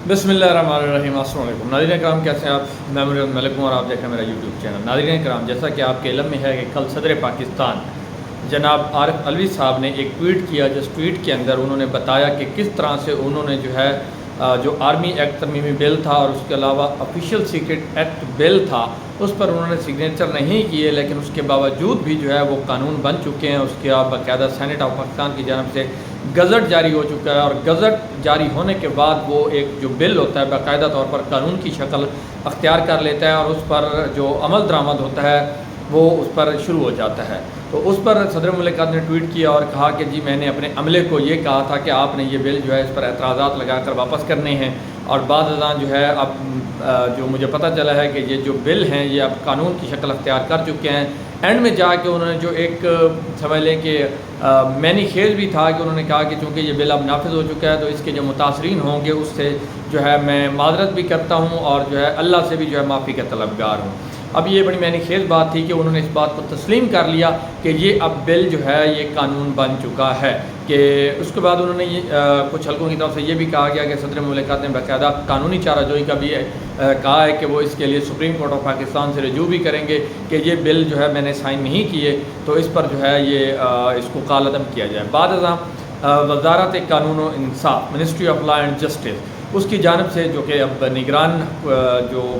بسم اللہ الرحمن الرحیم۔ السلام علیکم ناظرین کرام، کیسے ہیں آپ؟ میں مرید ملک ہوں اور آپ دیکھیں میرا یوٹیوب چینل۔ ناظرین کرام، جیسا کہ آپ کے علم میں ہے کہ کل صدر پاکستان جناب عارف علوی صاحب نے ایک ٹویٹ کیا، جس ٹویٹ کے اندر انہوں نے بتایا کہ کس طرح سے انہوں نے جو آرمی ایکٹ ترمیمی بل تھا اور اس کے علاوہ آفیشیل سیکرٹ ایکٹ بل تھا، اس پر انہوں نے سگنیچر نہیں کیے، لیکن اس کے باوجود بھی وہ قانون بن چکے ہیں۔ اس کے باقاعدہ سینٹ آف پاکستان کی جانب سے گزٹ جاری ہو چکا ہے، اور گزٹ جاری ہونے کے بعد وہ ایک جو بل ہوتا ہے باقاعدہ طور پر قانون کی شکل اختیار کر لیتا ہے، اور اس پر جو عمل درآمد ہوتا ہے وہ اس پر شروع ہو جاتا ہے۔ تو اس پر صدر مملکت نے ٹویٹ کیا اور کہا کہ جی میں نے اپنے عملے کو یہ کہا تھا کہ آپ نے یہ بل اس پر اعتراضات لگا کر واپس کرنے ہیں، اور بعد ازاں اب جو مجھے پتہ چلا ہے کہ یہ جو بل ہیں یہ اب قانون کی شکل اختیار کر چکے ہیں۔ اینڈ میں جا کے انہوں نے جو ایک سمجھ لیں کہ مینی خیز بھی تھا کہ انہوں نے کہا کہ چونکہ یہ بل اب نافذ ہو چکا ہے تو اس کے جو متاثرین ہوں گے اس سے میں معذرت بھی کرتا ہوں، اور اللہ سے بھی معافی کا طلبگار ہوں۔ اب یہ بڑی معنی خیز بات تھی کہ انہوں نے اس بات کو تسلیم کر لیا کہ یہ اب بل یہ قانون بن چکا ہے۔ کہ اس کے بعد انہوں نے کچھ حلقوں کی طرف سے یہ بھی کہا گیا کہ صدر مملکت نے باقاعدہ قانونی چارہ جوئی کا بھی کہا ہے کہ وہ اس کے لیے سپریم کورٹ آف پاکستان سے رجوع بھی کریں گے کہ یہ بل میں نے سائن نہیں کیے، تو اس پر اس کو کالعدم کیا جائے۔ بعد ازاں وزارت قانون و انصاف، ministry of law and justice, اس کی جانب سے جو کہ اب نگران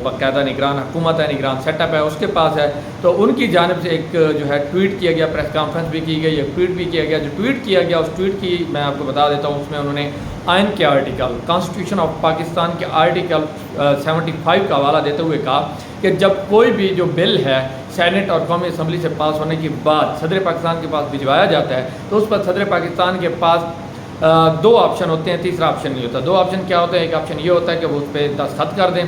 باقاعدہ نگران حکومت ہے، نگران سیٹ اپ ہے، اس کے پاس ہے، تو ان کی جانب سے ایک ٹویٹ کیا گیا، پریس کانفرنس بھی کی گئی، ایک ٹویٹ بھی کیا گیا۔ جو ٹویٹ کیا گیا اس ٹویٹ کی میں آپ کو بتا دیتا ہوں۔ اس میں انہوں نے آئین کے آرٹیکل، کانسٹیٹیوشن آف پاکستان کے آرٹیکل 75 کا حوالہ دیتے ہوئے کہا کہ جب کوئی بھی جو بل ہے سینٹ اور قومی اسمبلی سے پاس ہونے کے بعد صدر پاکستان کے پاس بھجوایا جاتا ہے تو اس پر صدر پاکستان کے پاس دو آپشن ہوتے ہیں، تیسرا آپشن نہیں ہوتا۔ دو آپشن کیا ہوتا ہے؟ ایک آپشن یہ ہوتا ہے کہ وہ اس پہ دستخط کر دیں،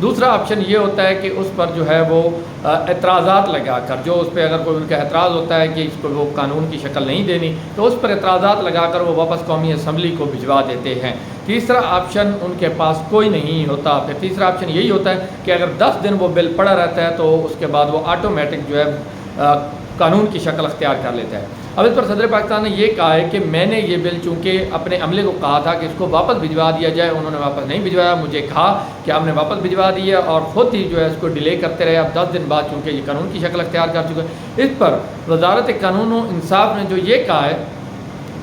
دوسرا آپشن یہ ہوتا ہے کہ اس پر وہ اعتراضات لگا کر، جو اس پہ اگر کوئی ان کا اعتراض ہوتا ہے کہ اس کو وہ قانون کی شکل نہیں دینی تو اس پر اعتراضات لگا کر وہ واپس قومی اسمبلی کو بھجوا دیتے ہیں۔ تیسرا آپشن ان کے پاس کوئی نہیں ہوتا۔ پھر تیسرا آپشن یہی ہوتا ہے کہ اگر 10 دن وہ بل پڑا رہتا ہے تو اس کے بعد وہ آٹومیٹک قانون کی شکل اختیار کر لیتا ہے۔ اب اس پر صدر پاکستان نے یہ کہا ہے کہ میں نے یہ بل چونکہ اپنے عملے کو کہا تھا کہ اس کو واپس بھجوا دیا جائے، انہوں نے واپس نہیں بھجوایا، مجھے کہا کہ آپ نے واپس بھجوا دیا اور خود ہی اس کو ڈیلے کرتے رہے۔ اب 10 دن بعد چونکہ یہ قانون کی شکل اختیار کر چکے ہیں، اس پر وزارت قانون و انصاف نے یہ کہا ہے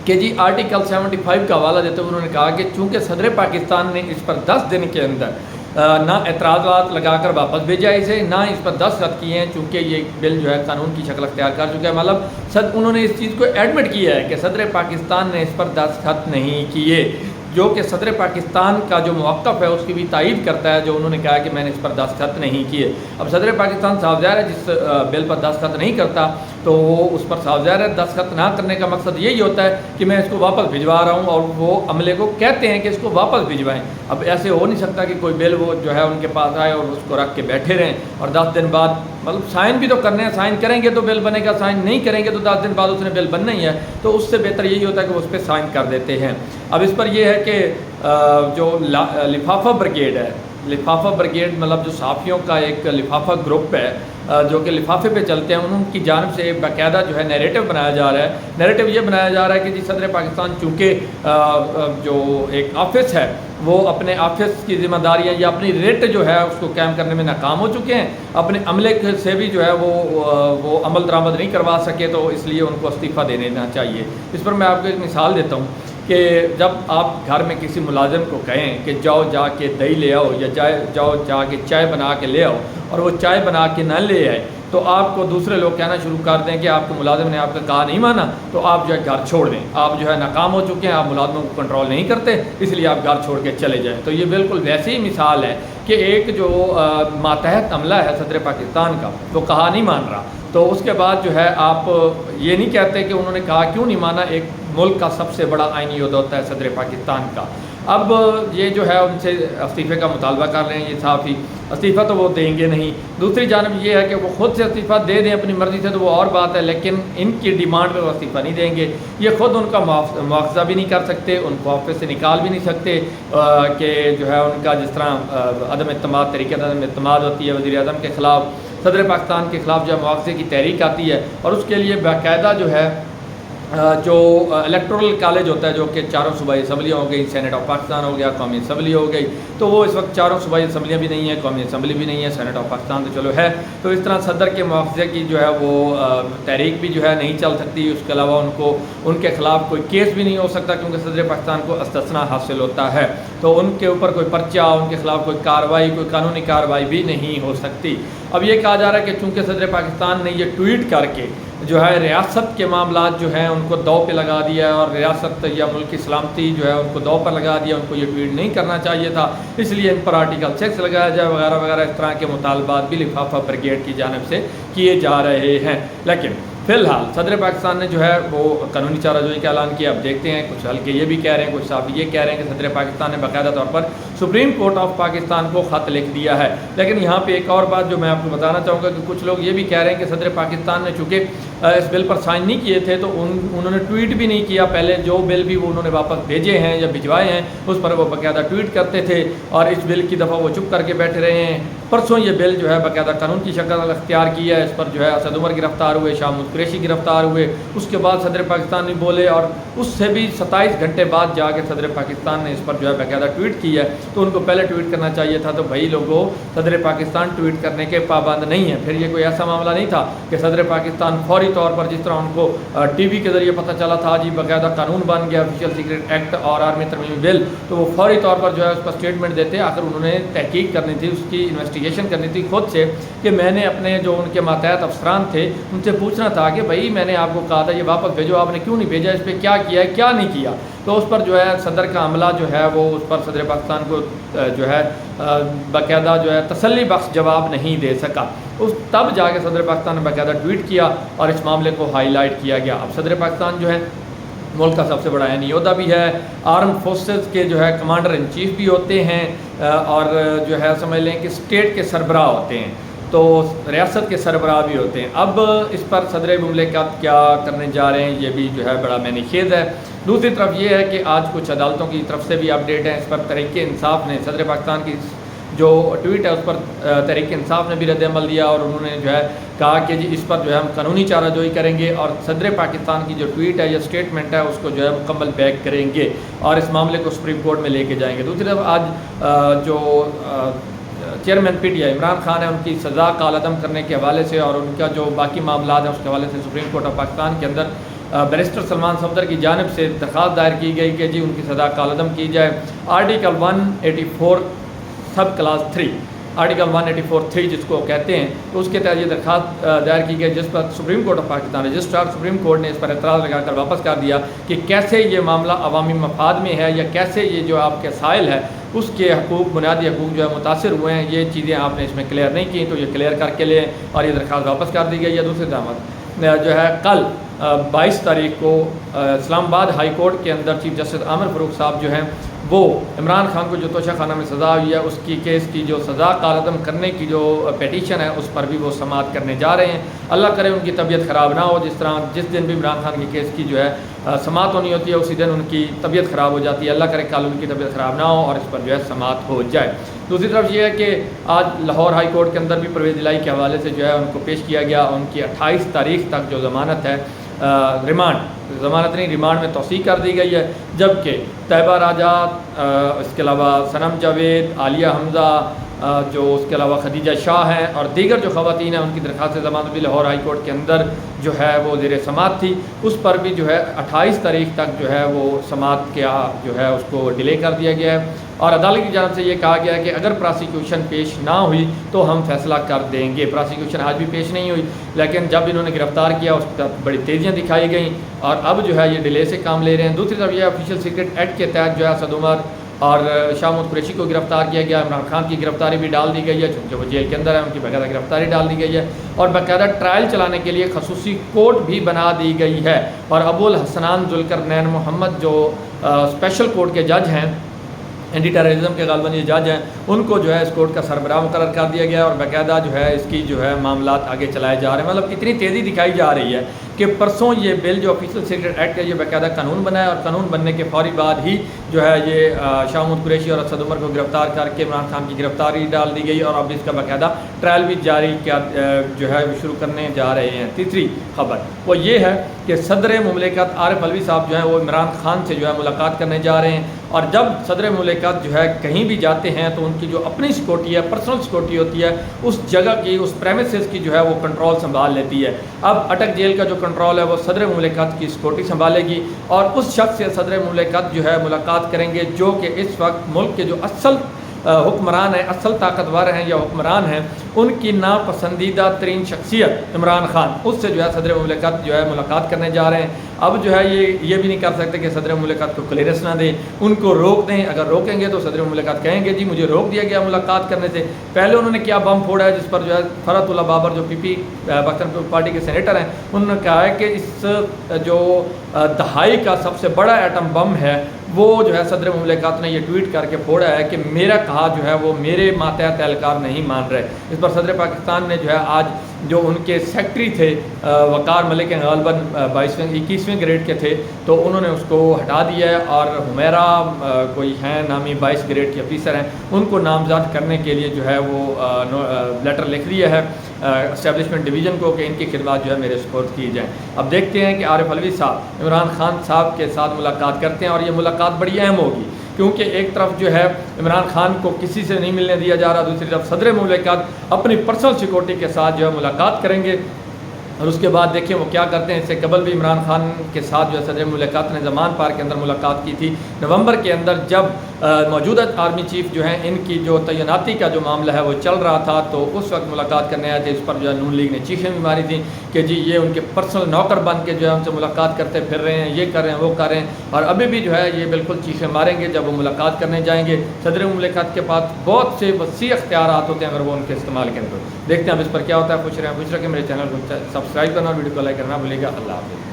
کہ جی آرٹیکل 75 کا حوالہ دیتے ہوئے انہوں نے کہا کہ چونکہ صدر پاکستان نے اس پر 10 دن کے اندر نہ اعتراضات لگا کر واپس بھیجا اسے، نہ اس پر دستخط کیے ہیں، چونکہ یہ بل قانون کی شکل اختیار کر چکا ہے، مطلب انہوں نے اس چیز کو ایڈمٹ کیا ہے کہ صدر پاکستان نے اس پر دستخط نہیں کیے، جو کہ صدر پاکستان کا جو موقف ہے اس کی بھی تائید کرتا ہے، جو انہوں نے کہا کہ میں نے اس پر دستخط نہیں کیے۔ اب صدر پاکستان صاف ظاہر ہے جس بل پر دستخط نہیں کرتا تو وہ اس پر صاف ظاہر ہے دستخط نہ کرنے کا مقصد یہی ہوتا ہے کہ میں اس کو واپس بھجوا رہا ہوں، اور وہ عملے کو کہتے ہیں کہ اس کو واپس بھجوائیں۔ اب ایسے ہو نہیں سکتا کہ کوئی بل وہ ان کے پاس آئے اور اس کو رکھ کے بیٹھے رہیں، اور 10 دن بعد مطلب سائن بھی تو کرنے ہیں، سائن کریں گے تو بل بنے گا، سائن نہیں کریں گے تو 10 دن بعد اس نے بل بننا ہی ہے، تو اس سے بہتر یہی ہوتا ہے کہ وہ اس پہ سائن کر دیتے ہیں۔ اب اس پر یہ ہے کہ جو لفافہ بریگیڈ ہے، لفافہ بریگیڈ مطلب جو صحافیوں کا ایک لفافہ گروپ ہے جو کہ لفافے پہ چلتے ہیں، ان کی جانب سے باقاعدہ نیریٹو بنایا جا رہا ہے۔ نیریٹو یہ بنایا جا رہا ہے کہ جی صدر پاکستان چونکہ جو ایک آفس ہے وہ اپنے آفس کی ذمہ داریاں یا اپنی ریٹ اس کو قائم کرنے میں ناکام ہو چکے ہیں، اپنے عملے سے بھی وہ عمل درآمد نہیں کروا سکے، تو اس لیے ان کو استعفیٰ دے دینا چاہیے۔ اس پر میں آپ کو ایک مثال دیتا ہوں کہ جب آپ گھر میں کسی ملازم کو کہیں کہ جاؤ جا کے دہی لے آؤ، یا جاؤ جا کے چائے بنا کے لے آؤ، اور وہ چائے بنا کے نہ لے آئے تو آپ کو دوسرے لوگ کہنا شروع کر دیں کہ آپ کے ملازم نے آپ کا کہا نہیں مانا، تو آپ گھر چھوڑ دیں، آپ ناکام ہو چکے ہیں، آپ ملازموں کو کنٹرول نہیں کرتے، اس لیے آپ گھر چھوڑ کے چلے جائیں۔ تو یہ بالکل ویسی ہی مثال ہے کہ ایک جو ماتحت عملہ ہے صدر پاکستان کا، وہ کہا نہیں مان رہا، تو اس کے بعد آپ یہ نہیں کہتے کہ انہوں نے کہا کیوں نہیں مانا۔ ایک ملک کا سب سے بڑا آئینی عہدہ ہوتا ہے صدر پاکستان کا۔ اب یہ ان سے استعفے کا مطالبہ کر رہے ہیں یہ صحافی، استعفیٰ تو وہ دیں گے نہیں۔ دوسری جانب یہ ہے کہ وہ خود سے استعفیٰ دے دیں اپنی مرضی سے تو وہ اور بات ہے، لیکن ان کی ڈیمانڈ پہ وہ استعفیٰ نہیں دیں گے۔ یہ خود ان کا مواخذہ بھی نہیں کر سکتے، ان کو آفس سے نکال بھی نہیں سکتے کہ ان کا جس طرح عدم اعتماد، طریقہ عدم اعتماد ہوتی ہے وزیر اعظم کے خلاف، صدر پاکستان کے خلاف مواخذے کی تحریک آتی ہے، اور اس کے لیے باقاعدہ جو الیکٹورل کالج ہوتا ہے جو کہ چاروں صوبائی اسمبلیاں ہو گئی، سینٹ آف پاکستان ہو گیا، قومی اسمبلی ہو گئی، تو وہ اس وقت چاروں صوبائی اسمبلیاں بھی نہیں ہیں، قومی اسمبلی بھی نہیں ہے، سینٹ آف پاکستان تو چلو ہے، تو اس طرح صدر کے مواخذے کی جو ہے وہ تحریک بھی جو ہے نہیں چل سکتی، اس کے علاوہ ان کے خلاف کوئی کیس بھی نہیں ہو سکتا کیونکہ صدر پاکستان کو استثناء حاصل ہوتا ہے، تو ان کے اوپر کوئی پرچہ، ان کے خلاف کوئی کارروائی، کوئی قانونی کارروائی بھی نہیں ہو سکتی۔ اب یہ کہا جا رہا ہے کہ چونکہ صدر پاکستان نے یہ ٹویٹ کر کے جو ہے ریاست کے معاملات جو ہیں ان کو دو پہ لگا دیا ہے، اور ریاست یا ملک کی سلامتی جو ہے ان کو دو پر لگا دیا، ان کو یہ ٹویٹ نہیں کرنا چاہیے تھا، اس لیے ان پر آرٹیکل 6 لگایا جائے وغیرہ وغیرہ، اس طرح کے مطالبات بھی لفافہ بریگیڈ کی جانب سے کیے جا رہے ہیں۔ لیکن فی الحال صدر پاکستان نے جو ہے وہ قانونی چارہ جوئی کا اعلان کیا۔ اب دیکھتے ہیں، کچھ حلقے یہ بھی کہہ رہے ہیں، کچھ صاحب یہ کہہ رہے ہیں کہ صدر پاکستان نے باقاعدہ طور پر سپریم کورٹ آف پاکستان کو خط لکھ دیا ہے۔ لیکن یہاں پہ ایک اور بات جو میں آپ کو بتانا چاہوں گا کہ کچھ لوگ یہ بھی کہہ رہے ہیں کہ صدر پاکستان نے چونکہ اس بل پر سائن نہیں کیے تھے تو انہوں نے ٹویٹ بھی نہیں کیا، پہلے جو بل بھی وہ انہوں نے واپس بھیجے ہیں یا بھجوائے ہیں اس پر وہ باقاعدہ ٹویٹ کرتے تھے، اور اس بل کی دفعہ وہ چپ کر کے بیٹھے رہے ہیں۔ پرسوں یہ بل جو ہے باقاعدہ قانون کی شکل اختیار کی ہے، اس پر جو ہے اسد عمر گرفتار ہوئے، شاہ محمود قریشی گرفتار ہوئے، اس کے بعد صدر پاکستان نہیں بولے، اور اس سے بھی 27 گھنٹے بعد جا کے صدر پاکستان نے اس پر جو ہے باقاعدہ ٹویٹ کی ہے، تو ان کو پہلے ٹویٹ کرنا چاہیے تھا۔ تو بھائی لوگوں، صدر پاکستان ٹویٹ کرنے کے پابند نہیں ہیں، پھر یہ کوئی ایسا معاملہ نہیں تھا کہ صدر پاکستان فوری طور پر جس طرح ان کو ٹی وی کے ذریعے پتہ چلا تھا جی باقاعدہ قانون بن گیا آفیشیل سیکرٹ ایکٹ اور آرمی ترمیمی بل، تو وہ فوری طور پر جو ہے اس پر اسٹیٹمنٹ دیتے۔ آخر انہوں نے تحقیق کرنی تھی، اس کی انویسٹیگیشن کرنی تھی خود سے، کہ میں نے اپنے جو ان کے ماتحت افسران تھے ان سے پوچھنا تھا کہ بھائی میں نے آپ کو کہا تھا یہ واپس بھیجو، آپ نے کیوں نہیں بھیجا، اس پہ کیا کیا ہے کیا نہیں کیا۔ تو اس پر جو ہے صدر کا عملہ جو ہے وہ اس پر صدر پاکستان کو جو ہے باقاعدہ جو ہے تسلی بخش جواب نہیں دے سکا۔ تب جا کے صدر پاکستان نے باقاعدہ ٹویٹ کیا اور اس معاملے کو ہائی لائٹ کیا گیا۔ اب صدر پاکستان جو ہے ملک کا سب سے بڑا عینی عہدہ بھی ہے، آرم فورسز کے جو ہے کمانڈر ان چیف بھی ہوتے ہیں، اور جو ہے سمجھ لیں کہ اسٹیٹ کے سربراہ ہوتے ہیں، تو ریاست کے سربراہ بھی ہوتے ہیں۔ اب اس پر صدر مملکت کیا کرنے جا رہے ہیں یہ بھی جو ہے بڑا معنی خیز ہے۔ دوسری طرف یہ ہے کہ آج کچھ عدالتوں کی طرف سے بھی اپڈیٹ ہیں، اس پر تحریک انصاف نے صدر پاکستان کی جو ٹویٹ ہے اس پر تحریک انصاف نے بھی رد عمل دیا، اور انہوں نے جو ہے کہا کہ جی اس پر جو ہے ہم قانونی چارہ جوئی کریں گے، اور صدر پاکستان کی جو ٹویٹ ہے یا اسٹیٹمنٹ ہے اس کو جو ہے مکمل بیک کریں گے اور اس معاملے کو سپریم کورٹ میں لے کے جائیں گے۔ دوسری طرف آج جو chairman P T I Imran Khan ہے، ان کی سزا کالعدم کرنے کے حوالے سے اور ان کا جو باقی معاملات ہیں اس کے حوالے سے سپریم کورٹ آف پاکستان کے اندر بیرسٹر سلمان صفدر کی جانب سے درخواست دائر کی گئی کہ جی ان کی سزا کالعدم کی جائے۔ آرٹیکل 184 سب کلاس 3 آرٹیکل 184(3) جس کو کہتے ہیں، تو اس کے تحت یہ درخواست دائر کی گئی، جس پر supreme court of Pakistan registrar supreme court نے اس پر اعتراض لگا کر واپس کر دیا کہ کیسے یہ معاملہ عوامی مفاد میں ہے، یا کیسے یہ جو آپ کے سائل ہے اس کے حقوق، بنیادی حقوق جو ہے متاثر ہوئے ہیں، یہ چیزیں آپ نے اس میں کلیئر نہیں کی، تو یہ کلیئر کر کے لیں، اور یہ درخواست واپس کر دی گئی ہے۔ دوسری طرف جو ہے کل 22 تاریخ کو اسلام آباد ہائی کورٹ کے اندر چیف جسٹس عامر فاروق صاحب جو ہیں وہ عمران خان کو جو توشہ خانہ میں سزا ہوئی ہے اس کی کیس کی جو سزا کالعدم کرنے کی جو پیٹیشن ہے اس پر بھی وہ سماعت کرنے جا رہے ہیں۔ اللہ کرے ان کی طبیعت خراب نہ ہو، جس طرح جس دن بھی عمران خان کی کیس کی جو ہے سماعت ہونی ہوتی ہے اسی دن ان کی طبیعت خراب ہو جاتی ہے، اللہ کرے کل ان کی طبیعت خراب نہ ہو اور اس پر جو ہے سماعت ہو جائے۔ دوسری طرف یہ ہے کہ آج لاہور ہائی کورٹ کے اندر بھی پرویز الہی کے حوالے سے جو ہے ان کو پیش کیا گیا، ان کی 28 تاریخ تک جو ضمانت ہے، ضمانت نہیں ریمانڈ میں توسیع کر دی گئی ہے، جبکہ طیبہ راجہ، اس کے علاوہ صنم جاوید، عالیہ حمزہ، جو اس کے علاوہ خدیجہ شاہ ہیں اور دیگر جو خواتین ہیں ان کی درخواست ضمانت بھی لاہور ہائی کورٹ کے اندر جو ہے وہ زیر سماعت تھی، اس پر بھی جو ہے 28 تاریخ تک جو ہے وہ سماعت کیا جو ہے اس کو ڈیلے کر دیا گیا ہے، اور عدالت کی جانب سے یہ کہا گیا ہے کہ اگر پراسیکیوشن پیش نہ ہوئی تو ہم فیصلہ کر دیں گے۔ پراسیکیوشن آج بھی پیش نہیں ہوئی، لیکن جب انہوں نے گرفتار کیا اس پر بڑی تیزیاں دکھائی گئیں اور اب جو ہے یہ ڈیلے سے کام لے رہے ہیں۔ دوسری طرف یہ آفیشیل سیکرٹ ایکٹ کے تحت جو ہے اسد عمر اور شاہ محمود قریشی کو گرفتار کیا گیا، عمران خان کی گرفتاری بھی ڈال دی گئی ہے چونکہ وہ جیل کے اندر ہے، ان کی باقاعدہ گرفتاری ڈال دی گئی ہے، اور باقاعدہ ٹرائل چلانے کے لیے خصوصی کورٹ بھی بنا دی گئی ہے، اور ابو الحسنان ذوالقرنین محمد جو اسپیشل کورٹ کے جج ہیں، اینٹی ٹیررزم کے غالباً یہ جج ہیں، ان کو جو ہے اس کورٹ کا سربراہ مقرر کر دیا گیا، اور باقاعدہ جو ہے اس کی جو ہے معاملات آگے چلائے جا رہے ہیں۔ مطلب اتنی تیزی دکھائی جا رہی ہے کہ کہ پرسوں یہ بل جو آفیشل سیکریٹ ایکٹ ہے یہ باقاعدہ قانون بنا ہے، اور قانون بننے کے فوری بعد ہی جو ہے یہ شاہ محمود قریشی اور اسد عمر کو گرفتار کر کے عمران خان کی گرفتاری ڈال دی گئی، اور اب اس کا باقاعدہ ٹرائل بھی جاری کیا جو ہے شروع کرنے جا رہے ہیں۔ تیسری خبر وہ یہ ہے کہ صدر مملکت عارف علوی صاحب جو ہیں وہ عمران خان سے جو ہے ملاقات کرنے جا رہے ہیں، اور جب صدر مملکت جو ہے کہیں بھی جاتے ہیں تو ان کی جو اپنی سیکورٹی ہے، پرسنل سیکورٹی ہوتی ہے، اس جگہ کی، اس پریمیسز کی جو ہے وہ کنٹرول سنبھال لیتی ہے۔ اب اٹک جیل کا جو کنٹرول ہے وہ صدر مملکت کی سیکورٹی سنبھالے گی، اور اس شخص سے صدر مملکت جو ہے ملاقات کریں گے جو کہ اس وقت ملک کے جو اصل حکمران ہیں، اصل طاقتور ہیں یا حکمران ہیں، ان کی ناپسندیدہ ترین شخصیت عمران خان، اس سے جو ہے صدر مملکت جو ہے ملاقات کرنے جا رہے ہیں۔ اب جو ہے یہ بھی نہیں کر سکتے کہ صدر مملکت کو کلیئرنس نہ دیں، ان کو روک دیں۔ اگر روکیں گے تو صدر مملکت کہیں گے جی مجھے روک دیا گیا ملاقات کرنے سے۔ پہلے انہوں نے کیا بم پھوڑا ہے، جس پر جو ہے فرحت اللہ بابر جو پاکستان پارٹی کے سینیٹر ہیں، انہوں نے کہا ہے کہ اس جو دہائی کا سب سے بڑا ایٹم بم ہے وہ جو ہے صدر مملکت نے یہ ٹویٹ کر کے پھوڑا ہے کہ میرا کہا جو ہے وہ میرے ماتحت اہلکار نہیں مان رہے۔ اس پر صدر پاکستان نے جو ہے آج جو ان کے سیکٹری تھے وقار ملک غالباً 21ویں گریڈ کے تھے، تو انہوں نے اس کو ہٹا دیا ہے، اور حمیرہ کوئی ہیں نامی 22 گریڈ کے آفیسر ہیں، ان کو نامزد کرنے کے لیے جو ہے وہ لیٹر لکھ دیا ہے اسٹیبلشمنٹ ڈویژن کو کہ ان کی خدمات جو ہے میرے سپورٹ کی جائیں۔ اب دیکھتے ہیں کہ عارف علوی صاحب عمران خان صاحب کے ساتھ ملاقات کرتے ہیں، اور یہ ملاقات بڑی اہم ہوگی، کیونکہ ایک طرف جو ہے عمران خان کو کسی سے نہیں ملنے دیا جا رہا، دوسری طرف صدر مملکت اپنی پرسنل سیکورٹی کے ساتھ جو ہے ملاقات کریں گے، اور اس کے بعد دیکھیں وہ کیا کرتے ہیں۔ اس سے قبل بھی عمران خان کے ساتھ جو ہے صدر مملکت نے زمان پارک کے اندر ملاقات کی تھی نومبر کے اندر، جب موجودہ آرمی چیف جو ہیں ان کی جو تعیناتی کا جو معاملہ ہے وہ چل رہا تھا، تو اس وقت ملاقات کرنے آئے تھے۔ اس پر جو ہے نون لیگ نے چیخیں بھی ماری تھیں کہ جی یہ ان کے پرسنل نوکر بن کے جو ہے ان سے ملاقات کرتے پھر رہے ہیں، یہ کر رہے ہیں، وہ کر رہے ہیں، اور ابھی بھی جو ہے یہ بالکل چیخیں ماریں گے جب وہ ملاقات کرنے جائیں گے۔ صدر مملکت کے پاس بہت سے وسیع اختیارات ہوتے ہیں اگر وہ ان کے استعمال کریں تو۔ دیکھتے ہیں اب اس پر کیا ہوتا ہے۔ خوش رہیں، میرے چینل کو سبسکرائب کرنا اور ویڈیو کو لائک کرنا بھولے گا۔ اللہ حافظ۔